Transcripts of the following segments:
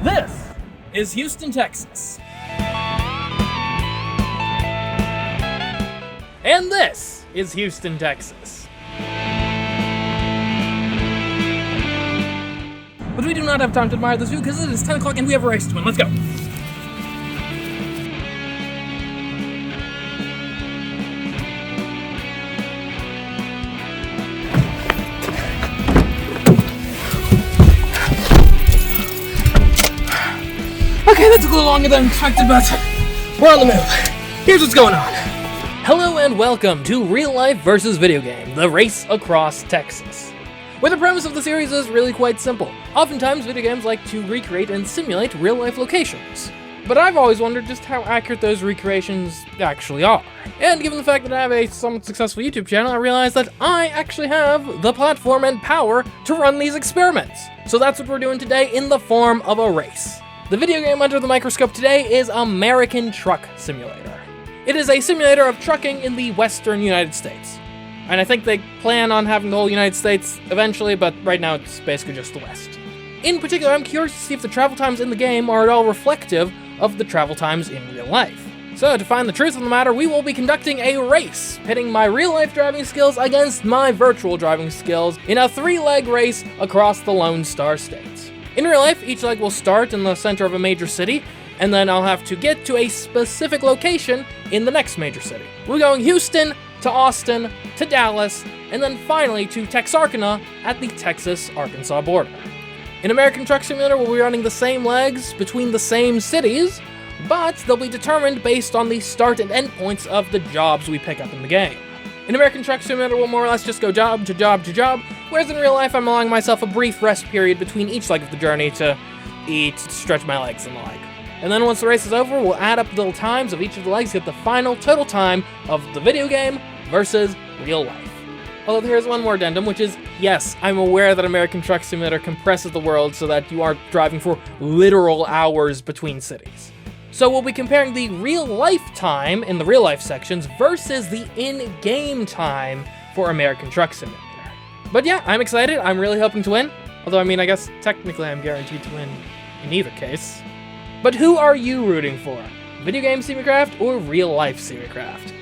This is Houston, Texas. And this is Houston, Texas. But we do not have time to admire this view because it is 10 o'clock and we have a race to win. Let's go. Okay, that took a little longer than expected, but we're on the move. Here's what's going on. Hello and welcome to Real Life versus Video Game, the race across Texas. Where the premise of the series is really quite simple. Oftentimes, video games like to recreate and simulate real-life locations. But I've always wondered just how accurate those recreations actually are. And given the fact that I have a somewhat successful YouTube channel, I realized that I actually have the platform and power to run these experiments. So that's what we're doing today in the form of a race. The video game under the microscope today is American Truck Simulator. It is a simulator of trucking in the western United States. And I think they plan on having the whole United States eventually, but right now it's basically just the West. In particular, I'm curious to see if the travel times in the game are at all reflective of the travel times in real life. So to find the truth of the matter, we will be conducting a race, pitting my real-life driving skills against my virtual driving skills in a 3-leg race across the Lone Star States. In real life, each leg will start in the center of a major city, and then I'll have to get to a specific location in the next major city. We're going Houston to Austin to Dallas, and then finally to Texarkana at the Texas-Arkansas border. In American Truck Simulator, we'll be running the same legs between the same cities, but they'll be determined based on the start and end points of the jobs we pick up in the game. In American Truck Simulator, we'll more or less just go job to job to job, whereas in real life, I'm allowing myself a brief rest period between each leg of the journey to eat, stretch my legs, and the like. And then once the race is over, we'll add up the little times of each of the legs, get the final total time of the video game versus real life. Although there's one more addendum, which is, yes, I'm aware that American Truck Simulator compresses the world so that you aren't driving for literal hours between cities. So we'll be comparing the real life time in the real life sections versus the in-game time for American Truck Simulator. But yeah, I'm excited. I'm really hoping to win. Although, I mean, I guess technically I'm guaranteed to win in either case. But who are you rooting for? Video game CMeeCraft or real life CMeeCraft?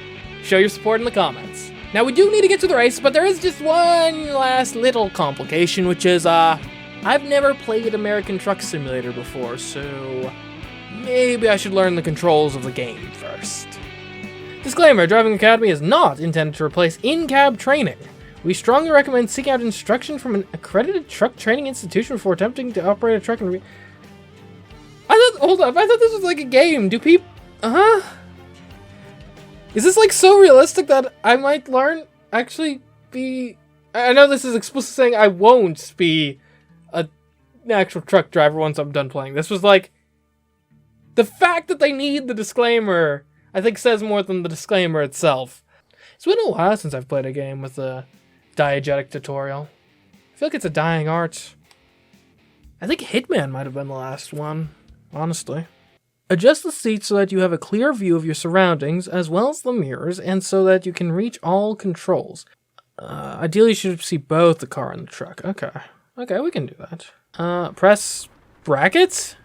Show your support in the comments. Now we do need to get to the race, but there is just one last little complication, which is, I've never played American Truck Simulator before, so maybe I should learn the controls of the game first. Disclaimer, Driving Academy is not intended to replace in-cab training. We strongly recommend seeking out instruction from an accredited truck training institution before attempting to operate a truck and hold up, I thought this was like a game. Do people... Is this like so realistic that I might actually be... I know this is explicit saying I won't be an actual truck driver once I'm done playing. This was like... The fact that they need the disclaimer, I think says more than the disclaimer itself. It's been a while since I've played a game with a diegetic tutorial. I feel like it's a dying art. I think Hitman might have been the last one. Honestly. Adjust the seats so that you have a clear view of your surroundings, as well as the mirrors, and so that you can reach all controls. Ideally, you should see both the car and the truck. Okay, we can do that. Press brackets?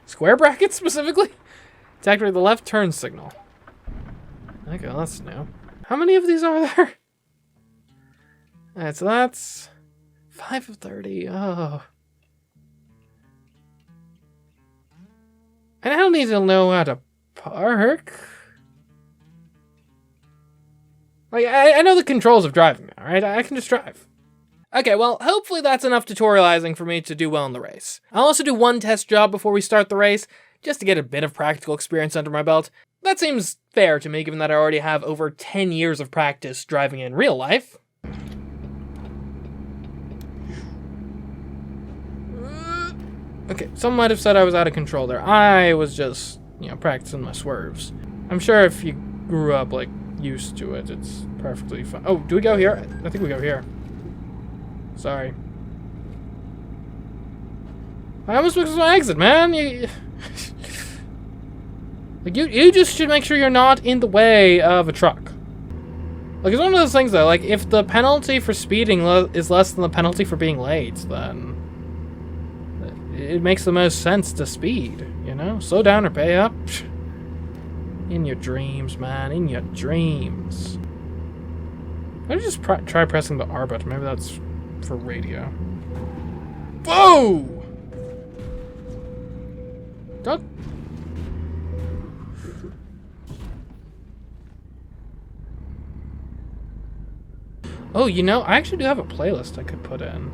Square brackets, specifically? To activate the left turn signal. Okay, that's new. How many of these are there? Alright, so that's 5 of 30. Oh. And I don't need to know how to park. Like, I know the controls of driving now, right? I can just drive. Okay, well, hopefully that's enough tutorializing for me to do well in the race. I'll also do one test job before we start the race, just to get a bit of practical experience under my belt. That seems fair to me, given that I already have over 10 years of practice driving in real life. Okay, someone might have said I was out of control there. I was just, practicing my swerves. I'm sure if you grew up, used to it, it's perfectly fine. Oh, do we go here? I think we go here. Sorry. I almost missed my exit, man. You just should make sure you're not in the way of a truck. It's one of those things, though. If the penalty for speeding is less than the penalty for being late, then it makes the most sense to speed, you know? Slow down or pay up. In your dreams, man, in your dreams. Why don't you just try pressing the R button? Maybe that's for radio. Whoa! Don't... Oh, you know, I actually do have a playlist I could put in.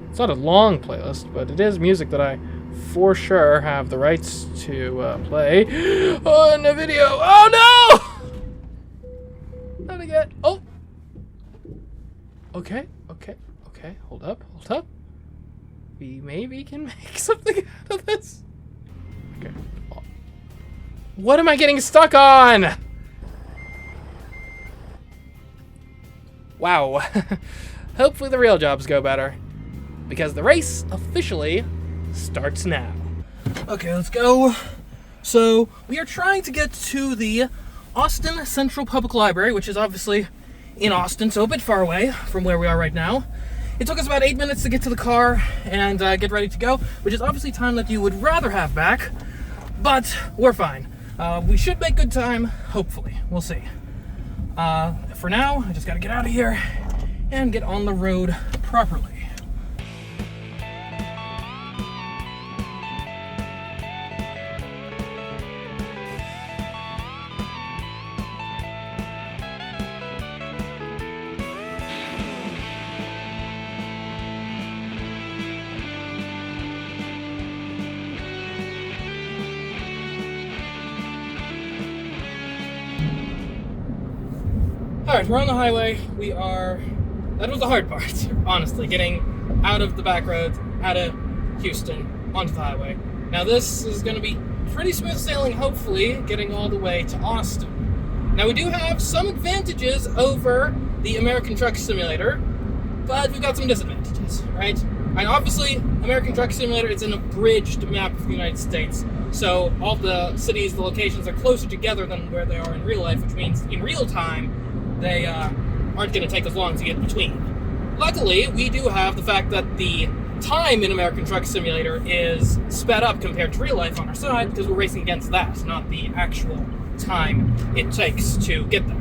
It's not a long playlist, but it is music that I for sure have the rights to play on the video. Oh no! Not again. Oh! Okay, okay, okay. Hold up, hold up. We maybe can make something out of this. Okay. What am I getting stuck on? Wow. Hopefully the real jobs go better. Because the race officially starts now. Okay, let's go. So, we are trying to get to the Austin Central Public Library, which is obviously in Austin, so a bit far away from where we are right now. It took us about 8 minutes to get to the car and get ready to go, which is obviously time that you would rather have back, but we're fine. We should make good time, hopefully. We'll see. For now, I just gotta get out of here and get on the road properly. Alright, we're on the highway. That was the hard part, honestly, getting out of the back roads, out of Houston, onto the highway. Now this is going to be pretty smooth sailing, hopefully, getting all the way to Austin. Now we do have some advantages over the American Truck Simulator, but we've got some disadvantages, right? And obviously, American Truck Simulator is an abridged map of the United States, so all the cities, the locations are closer together than where they are in real life, which means in real time, they aren't going to take as long to get between. Luckily, we do have the fact that the time in American Truck Simulator is sped up compared to real life on our side because we're racing against that, not the actual time it takes to get there.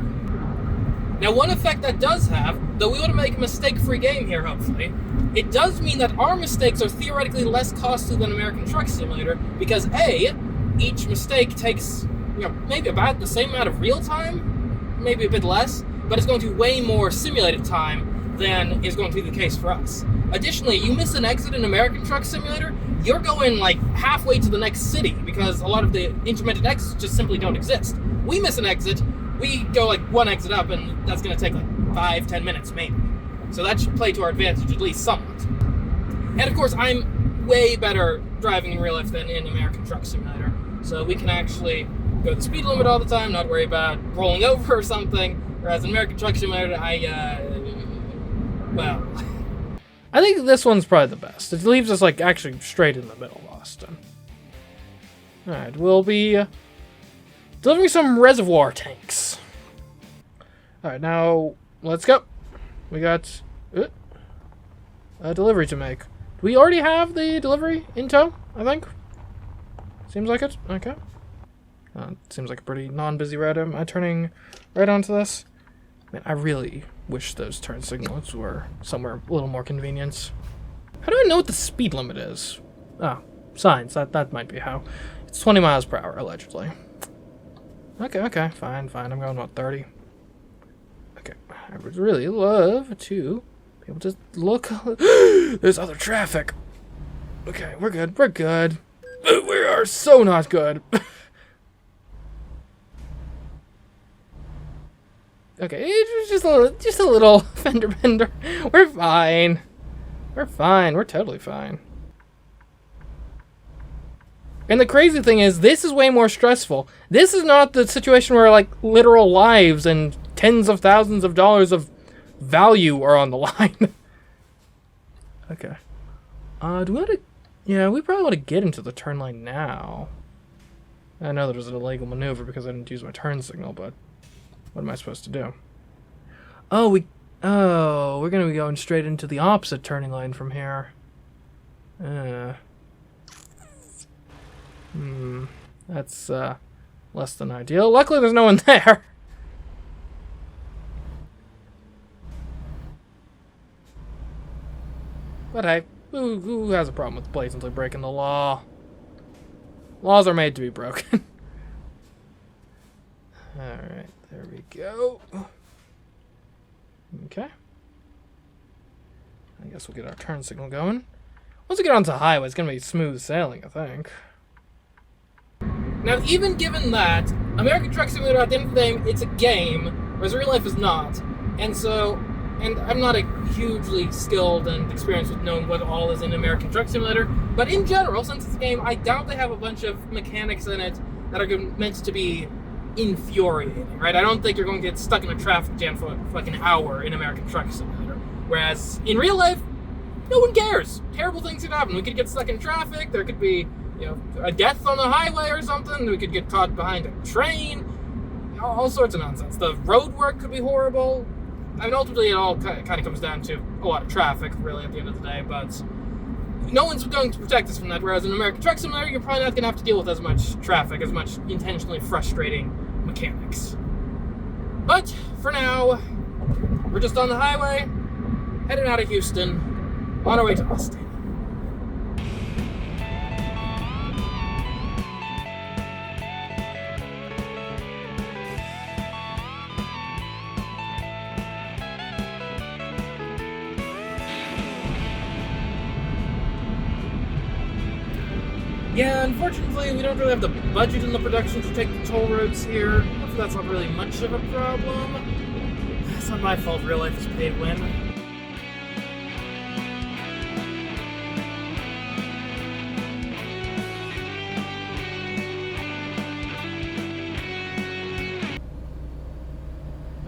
Now, one effect that does have, though we want to make a mistake-free game here, hopefully, it does mean that our mistakes are theoretically less costly than American Truck Simulator because A, each mistake takes, maybe about the same amount of real time, maybe a bit less, but it's going to be way more simulated time than is going to be the case for us. Additionally, you miss an exit in American Truck Simulator, you're going like halfway to the next city because a lot of the intermittent exits just simply don't exist. We miss an exit, we go like one exit up, and that's going to take like 5-10 minutes maybe. So that should play to our advantage at least somewhat. And of course, I'm way better driving in real life than in American Truck Simulator, so we can actually go the speed limit all the time, not worry about rolling over or something. Whereas in American Truck Simulator, well, I think this one's probably the best. It leaves us like actually straight in the middle of Austin. All right, we'll be delivering some reservoir tanks. All right, now let's go. We got a delivery to make. Do we already have the delivery in tow? I think. Seems like it. Okay. Seems like a pretty non-busy road. Am I turning right onto this? Man, I really wish those turn signals were somewhere a little more convenient. How do I know what the speed limit is? Oh, signs. That might be how. It's 20 miles per hour, allegedly. Okay, fine. I'm going, what, 30? Okay, I would really love to be able to look. There's other traffic. Okay, we're good. We are so not good. Okay, it's just a little fender bender. We're fine. We're totally fine. And the crazy thing is, this is way more stressful. This is not the situation where, like, literal lives and tens of thousands of dollars of value are on the line. Okay. Do we want to... Yeah, we probably want to get into the turn line now. I know there's an illegal maneuver because I didn't use my turn signal, but... what am I supposed to do? We're going to be going straight into the opposite turning line from here. That's less than ideal. Luckily, there's no one there. But hey, who has a problem with blatantly breaking the law? Laws are made to be broken. Alright, there we go. Okay. I guess we'll get our turn signal going. Once we get onto the highway, it's going to be smooth sailing, I think. Now, even given that, American Truck Simulator, at the end of the day, it's a game, whereas real life is not. And I'm not a hugely skilled and experienced with knowing what all is in American Truck Simulator, but in general, since it's a game, I doubt they have a bunch of mechanics in it that are meant to be infuriating, right? I don't think you're going to get stuck in a traffic jam for like an hour in American Truck Simulator. Whereas in real life, no one cares. Terrible things could happen. We could get stuck in traffic. There could be, a death on the highway or something. We could get caught behind a train. All sorts of nonsense. The road work could be horrible. I mean, ultimately, it all kind of comes down to a lot of traffic, really, at the end of the day. But no one's going to protect us from that. Whereas in American Truck Simulator, you're probably not going to have to deal with as much traffic, as much intentionally frustrating mechanics. But for now, we're just on the highway, heading out of Houston, on our way to Austin. Yeah, unfortunately, we don't really have the budget in the production to take the toll roads here. Hopefully that's not really much of a problem. It's not my fault real life is pay to win.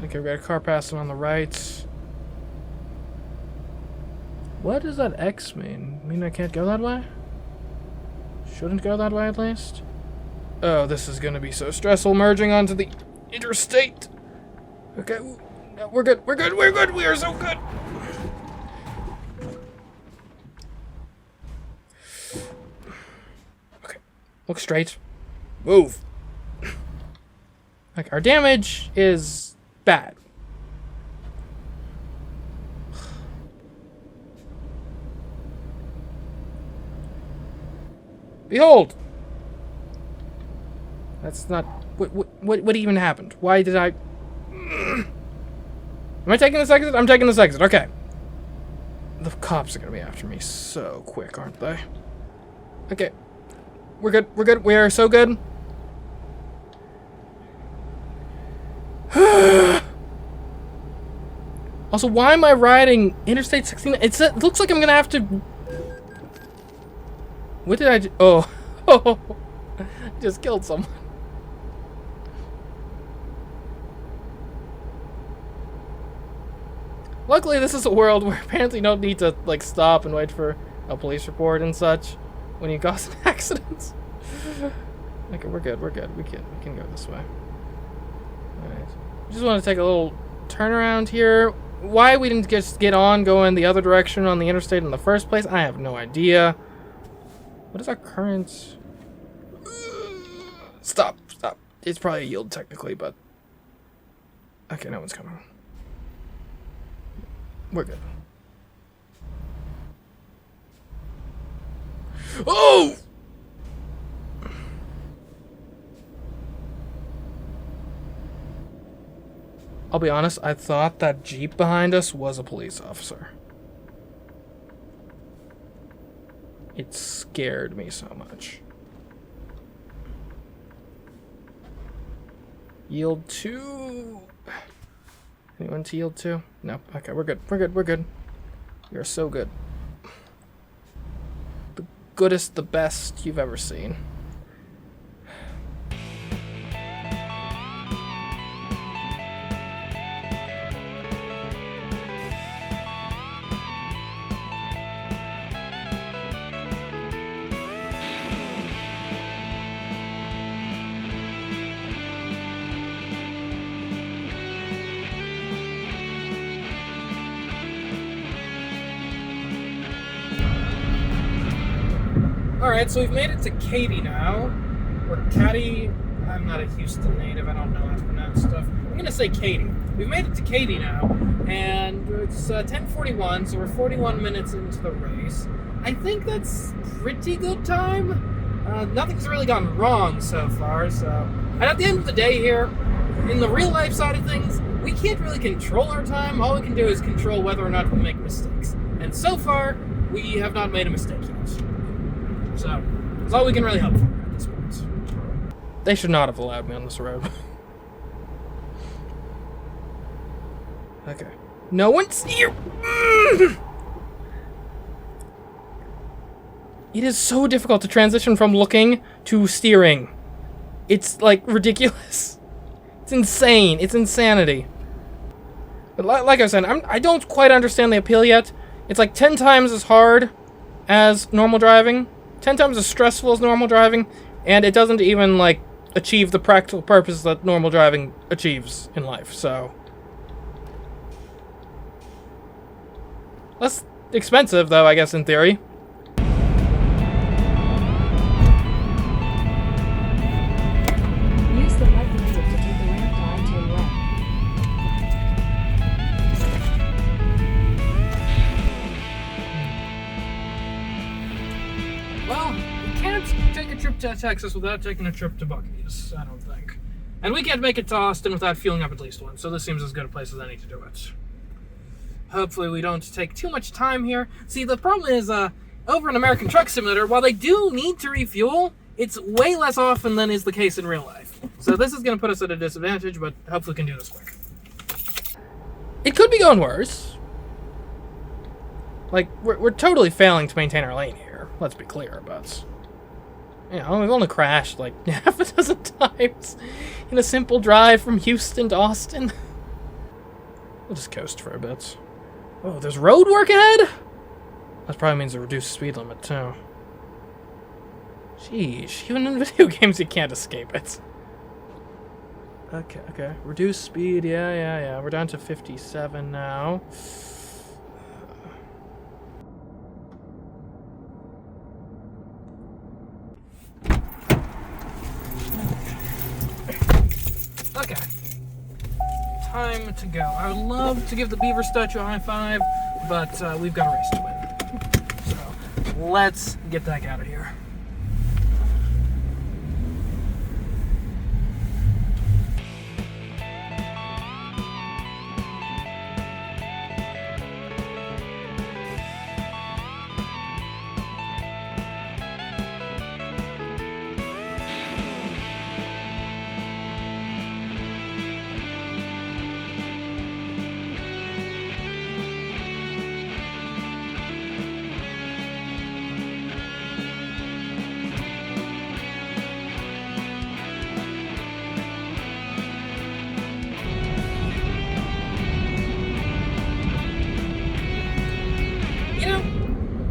Okay, we got a car passing on the right. What does that X mean? Mean I can't go that way? Shouldn't go that way, at least. Oh, this is gonna be so stressful, merging onto the interstate. Okay, we're good, we are so good. Okay, look straight. Move. Like, our damage is bad. Behold! That's not... What even happened? Why did I... Am I taking this exit? I'm taking this exit, okay. The cops are gonna be after me so quick, aren't they? Okay. We're good, we are so good. Also, why am I riding Interstate 16? It looks like I'm gonna have to... What did I do? Oh. Oh. Just killed someone. Luckily, this is a world where apparently you don't need to, like, stop and wait for a police report and such when you cause an accident. Okay, we're good. We can go this way. Alright. Just want to take a little turnaround here. Why we didn't just get on going the other direction on the interstate in the first place, I have no idea. What is our current... Stop. It's probably a yield technically, but... Okay, no one's coming. We're good. Oh! I'll be honest, I thought that Jeep behind us was a police officer. It scared me so much. Yield 2. Anyone to yield 2? No. Okay, we're good. We are so good. The goodest, the best you've ever seen. Alright, so we've made it to Katy now. Or Katy. I'm not a Houston native, I don't know how to pronounce stuff. I'm gonna say Katy. We've made it to Katy now, and it's 10:41, so we're 41 minutes into the race. I think that's pretty good time. Nothing's really gone wrong so far, so... And at the end of the day here, in the real life side of things, we can't really control our time. All we can do is control whether or not we make mistakes. And so far, we have not made a mistake yet. So, that's all we can really hope for at this point. They should not have allowed me on this road. Okay. No one's here! It is so difficult to transition from looking to steering. It's, like, ridiculous. It's insane. It's insanity. But like I said, I don't quite understand the appeal yet. It's like 10 times as hard as normal driving. 10 times as stressful as normal driving. And it doesn't even, like, achieve the practical purpose that normal driving achieves in life, so... Less expensive, though, I guess, in theory. Use the right stick to take the ramp down to your left. Well, we can't take a trip to Texas without taking a trip to Bucky's, I don't think. And we can't make it to Austin without fueling up at least once, so this seems as good a place as any to do it. Hopefully we don't take too much time here. See, the problem is, over in American Truck Simulator, while they do need to refuel, it's way less often than is the case in real life. So this is going to put us at a disadvantage, but hopefully we can do this quick. It could be going worse. Like, we're totally failing to maintain our lane here. Let's be clear, but... You know, we've only crashed, like, half a dozen times in a simple drive from Houston to Austin. We'll just coast for a bit. Oh, there's road work ahead? That probably means a reduced speed limit, too. Sheesh, even in video games you can't escape it. Okay. Reduced speed, yeah. We're down to 57 now. Okay. Time to go. I would love to give the beaver statue a high five, but we've got a race to win. So, let's get the heck out of here.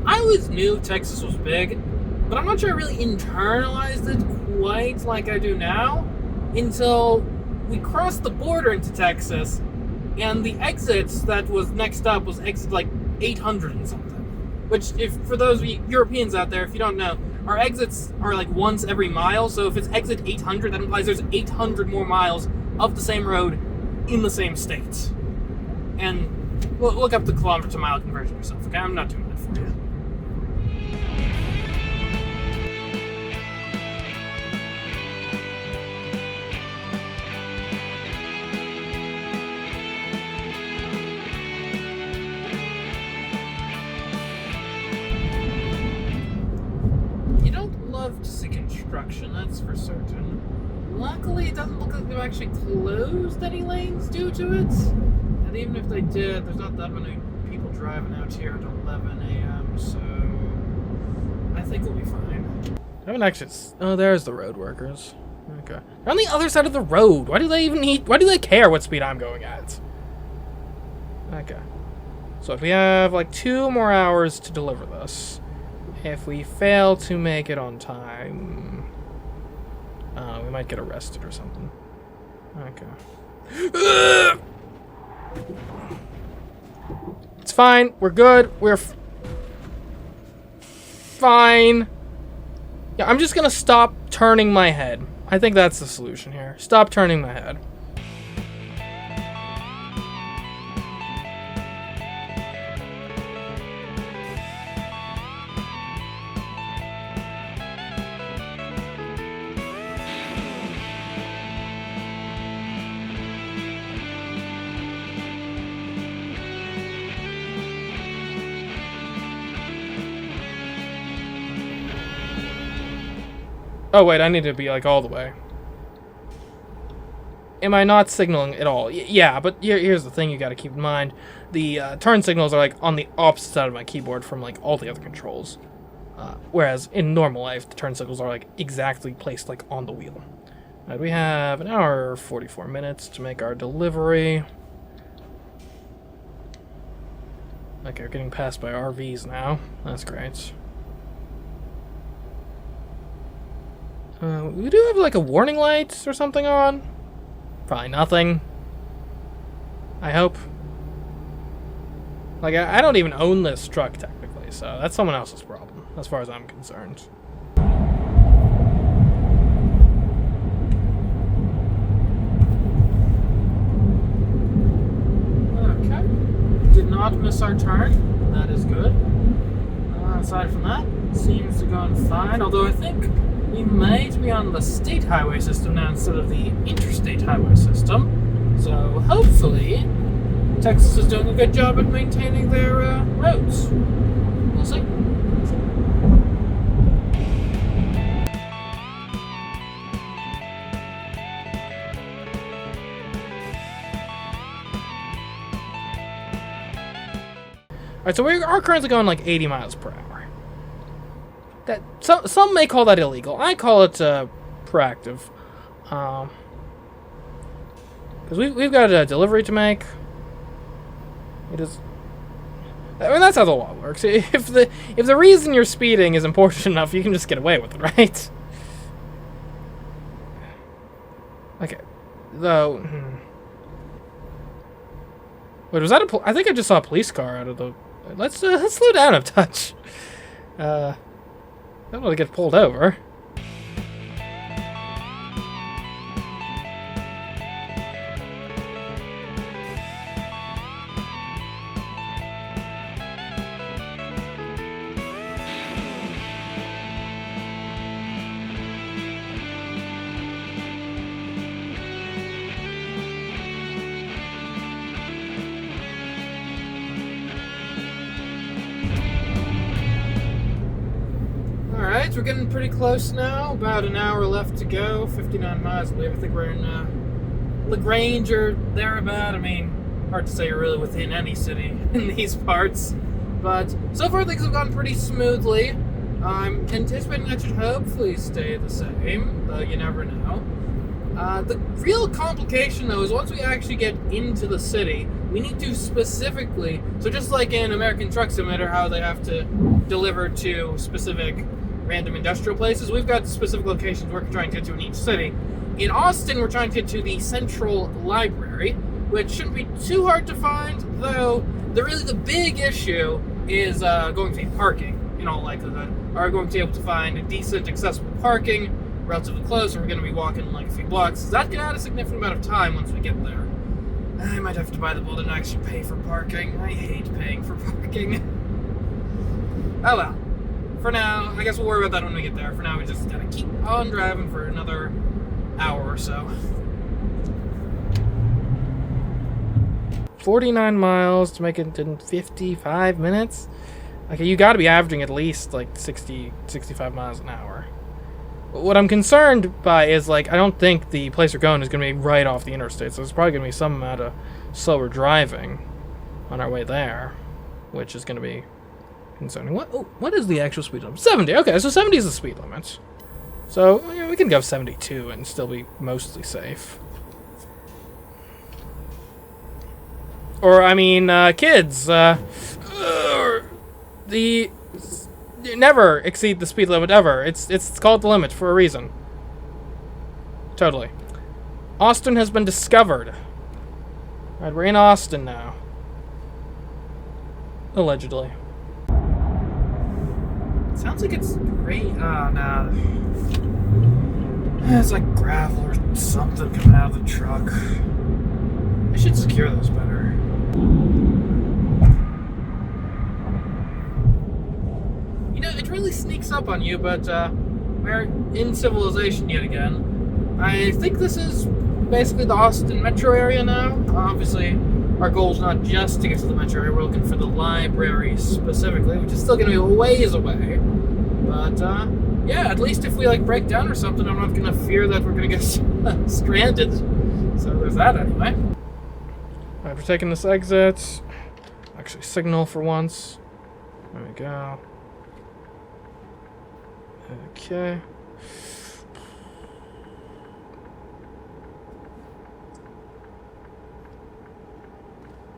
I always knew Texas was big, but I'm not sure I really internalized it quite like I do now until we crossed the border into Texas, and the exits that was next up was exit like 800 and something. Which, if for those of you Europeans out there, if you don't know, our exits are like once every mile, so if it's exit 800, that implies there's 800 more miles of the same road in the same state. And well, look up the kilometer to mile conversion yourself, okay? I'm not doing that for you. To see construction, that's for certain. Luckily, it doesn't look like they've actually closed any lanes due to it. And even if they did, there's not that many people driving out here at 11 a.m., so I think we'll be fine. I haven't actually... Oh, there's the road workers. Okay. They're on the other side of the road. Why do they even need... Why do they care what speed I'm going at? Okay. So if we have, like, 2 more hours to deliver this... If we fail to make it on time, we might get arrested or something. Okay. It's fine. We're good. We're fine. Yeah, I'm just gonna stop turning my head. I think that's the solution here. Stop turning my head. Oh wait, I need to be like all the way. Am I not signaling at all? Yeah, but here's the thing you gotta keep in mind. The turn signals are like on the opposite side of my keyboard from like all the other controls. Whereas in normal life, the turn signals are like exactly placed like on the wheel. Alright, we have an hour 44 minutes to make our delivery. Okay, we're getting passed by RVs now. That's great. We do have like a warning light or something on. Probably nothing. I hope. Like, I don't even own this truck technically, so that's someone else's problem, as far as I'm concerned. Okay. Did not miss our turn. That is good. Aside from that, seems to go on fine, although I think we might be on the state highway system now instead of the interstate highway system. So hopefully, Texas is doing a good job at maintaining their roads. We'll see. Alright, so we are currently going like 80 miles per hour. That some may call that illegal. I call it proactive. Because we've got a delivery to make. It is. I mean, that's how the law works. If the reason you're speeding is important enough, you can just get away with it, right? Okay. Though. Wait, was that I think I just saw a police car out of the. Let's slow down a touch. I don't want to get pulled over. Alright, we're getting pretty close now. About an hour left to go. 59 miles, I believe. I think we're in LaGrange or thereabout. I mean, hard to say you're really within any city in these parts. But so far things have gone pretty smoothly. I'm anticipating that should hopefully stay the same, though you never know. The real complication, though, is once we actually get into the city, we need to specifically, so just like in American Truck Simulator, how they have to deliver to specific random industrial places, we've got specific locations we're trying to get to in each city. In Austin, we're trying to get to the Central Library, which shouldn't be too hard to find, though the big issue is going to be parking, in all likelihood. Are we going to be able to find a decent, accessible parking relatively close, or we're going to be walking like a few blocks? That can add a significant amount of time once we get there. I might have to buy the bullet and actually pay for parking. I hate paying for parking. Oh well. For now, I guess we'll worry about that when we get there. For now, we just gotta keep on driving for another hour or so. 49 miles to make it in 55 minutes? Okay, you gotta be averaging at least like 60, 65 miles an hour. What I'm concerned by is, like, I don't think the place we're going is going to be right off the interstate, so there's probably going to be some amount of slower driving on our way there, which is going to be concerning. What is the actual speed limit? 70. Okay, so 70 is the speed limit. So, you know, we can go 72 and still be mostly safe. Or, I mean, kids, never exceed the speed limit ever. It's called the limit for a reason. Totally. Austin has been discovered. Alright, we're in Austin now. Allegedly. Sounds like it's rain. Nah. It's like gravel or something coming out of the truck. I should secure those better. You know, it really sneaks up on you, but we're in civilization yet again. I think this is basically the Austin metro area now. Obviously, our goal is not just to get to the metro area. We're looking for the library specifically, which is still going to be a ways away. But, yeah, at least if we, like, break down or something, I'm not going to fear that we're going to get stranded. So there's that anyway. Alright, we're taking this exit. Actually, signal for once. There we go. Okay.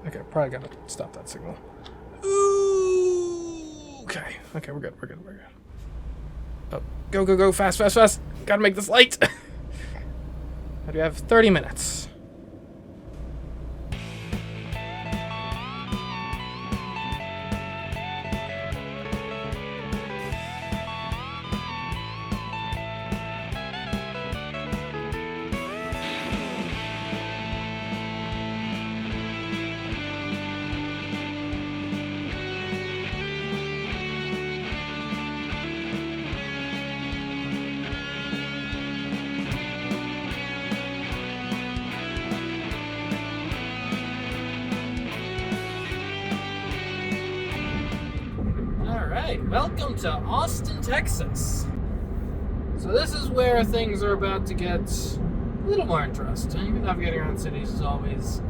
Okay, probably gotta stop that signal. Ooh, okay, we're good. Oh, go, fast. Gotta make this light. How do you have 30 minutes? Alright, welcome to Austin, Texas. So this is where things are about to get a little more interesting. Navigating around cities is always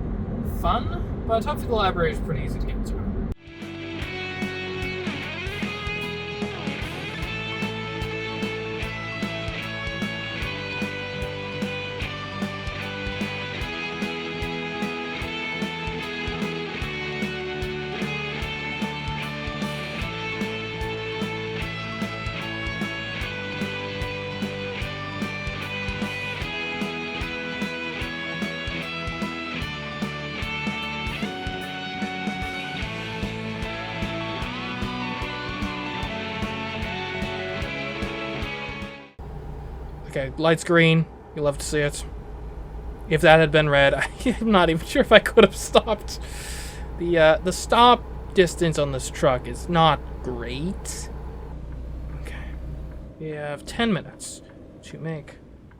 fun, but hopefully the library is pretty easy to get to. Okay, light's green. You'll love to see it. If that had been red, I'm not even sure if I could have stopped. The stop distance on this truck is not great. Okay. We have 10 minutes to make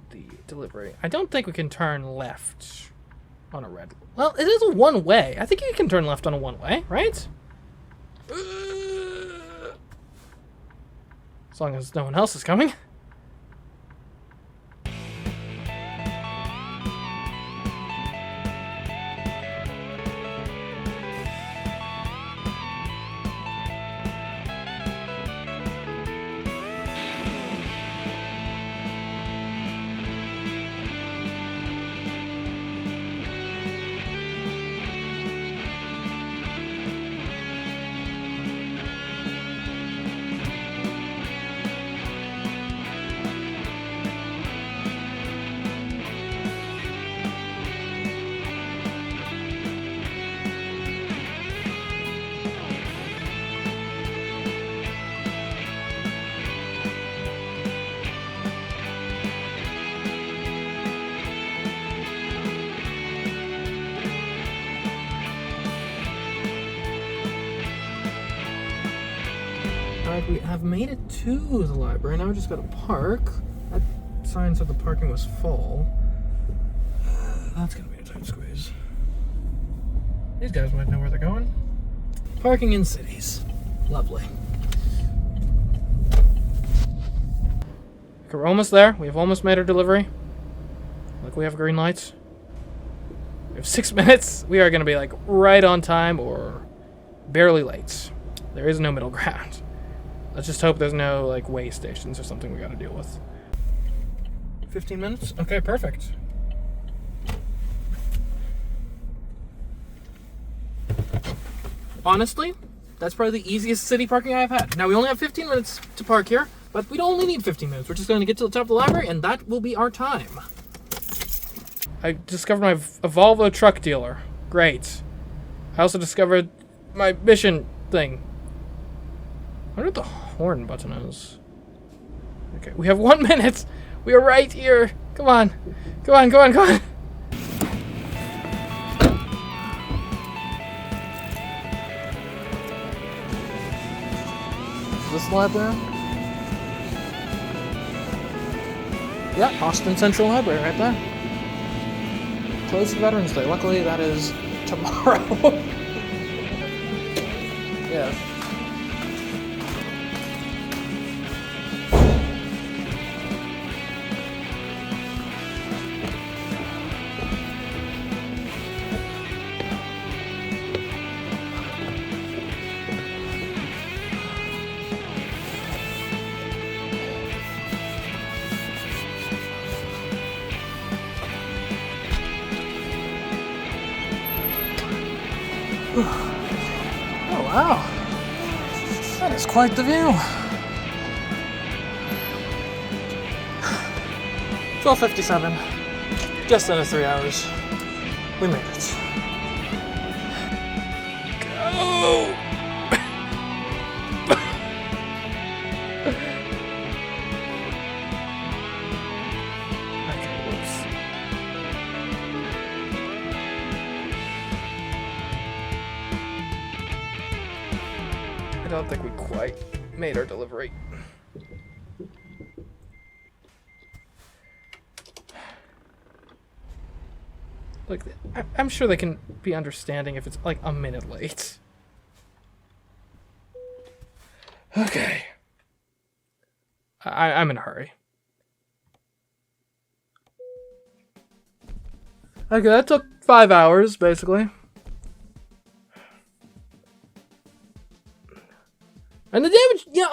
the delivery. I don't think we can turn left on a red. Well, it is a one-way. I think you can turn left on a one-way, right? As long as no one else is coming. Alright, we have made it to the library. Now we just gotta park. That sign said the parking was full. That's gonna be a tight squeeze. These guys might know where they're going. Parking in cities. Lovely. Okay, we're almost there. We've almost made our delivery. Look, we have green lights. We have 6 minutes. We are gonna be like right on time or barely late. There is no middle ground. Let's just hope there's no, like, way stations or something we gotta deal with. 15 minutes? Okay, perfect. Honestly, that's probably the easiest city parking I've had. Now, we only have 15 minutes to park here, but we don't only need 15 minutes. We're just going to get to the top of the library, and that will be our time. I discovered a Volvo truck dealer. Great. I also discovered my mission thing. I wonder what the horn button is. Okay, we have 1 minute. We are right here. Come on. Come on, come on, come on. Is this the library? Yeah, Austin Central Library right there. Closed for Veterans Day. Luckily, that is tomorrow. Yeah. Oh wow, that is quite the view. 12:57, just under 3 hours. We made it. Go! Okay, whoops. I don't think we quite made our delivery. Look, I'm sure they can be understanding if it's like a minute late. Okay. I'm in a hurry. Okay, that took 5 hours, basically. And the damage, yeah,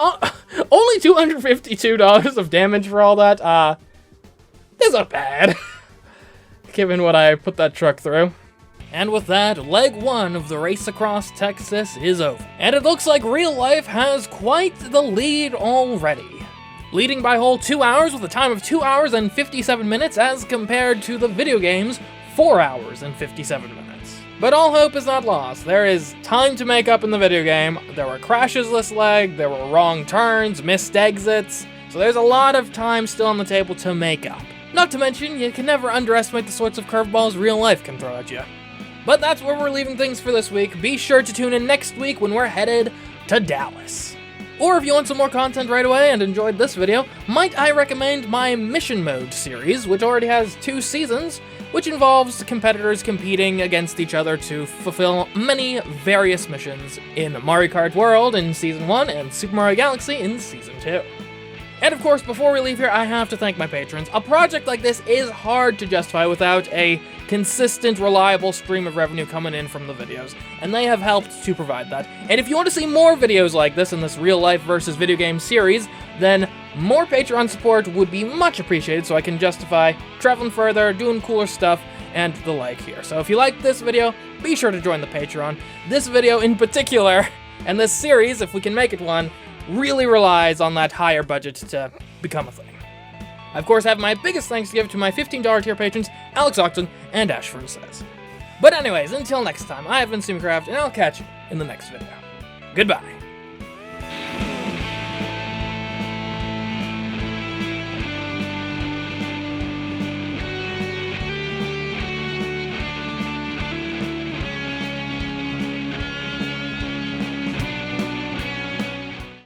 only $252 of damage for all that, isn't bad. Given what I put that truck through. And with that, leg 1 of the race across Texas is over. And it looks like real life has quite the lead already. Leading by a whole 2 hours with a time of 2 hours and 57 minutes as compared to the video game's 4 hours and 57 minutes. But all hope is not lost. There is time to make up in the video game. There were crashes this leg, there were wrong turns, missed exits, so there's a lot of time still on the table to make up. Not to mention, you can never underestimate the sorts of curveballs real life can throw at you. But that's where we're leaving things for this week. Be sure to tune in next week when we're headed to Dallas. Or if you want some more content right away and enjoyed this video, might I recommend my Mission Mode series, which already has 2 seasons, which involves competitors competing against each other to fulfill many various missions in Mario Kart World in Season 1 and Super Mario Galaxy in Season 2. And of course, before we leave here, I have to thank my patrons. A project like this is hard to justify without a consistent, reliable stream of revenue coming in from the videos, and they have helped to provide that. And if you want to see more videos like this in this real-life versus video game series, then more Patreon support would be much appreciated so I can justify traveling further, doing cooler stuff, and the like here. So if you like this video, be sure to join the Patreon. This video in particular, and this series, if we can make it one, really relies on that higher budget to become a thing. I, of course, have my biggest thanks to give to my $15 tier patrons, Alex Oxton and Ashford Says. But anyways, until next time, I have been CMeeCraft, and I'll catch you in the next video. Goodbye.